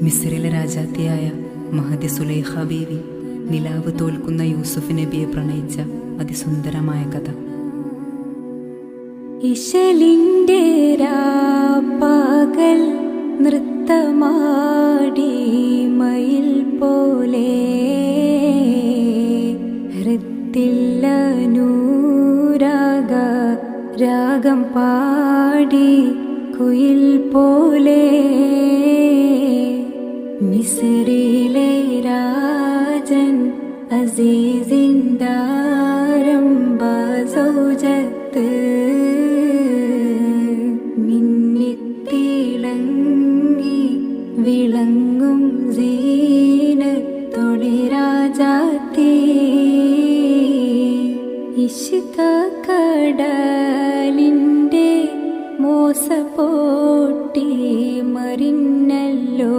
മിസ്രിലെ രാജാത്തിയായ മഹദി സുലൈഖ ബീവി നിലാവ് തോൽക്കുന്ന യൂസുഫ് നബിയെ പ്രണയിച്ച അതിസുന്ദരമായ കഥ. ഇശലിൻ്റെ പകൽ നൃത്തമാടി മയിൽ പോലെ ഹൃത്തില്ല നൂരാഗ രാഗം പാടി കുയിൽ പോലെ മിസ്രിലെ രാജൻ അസീസിന്ദാരംഭ സൗജത്ത് മിന്നിത്തിളങ്ങി വിളങ്ങും സീനത്തൊളി രാജാത്തി ഇഷ്ക കടലിൻ്റെ മോസപ്പോട്ടി മറിഞ്ഞല്ലോ.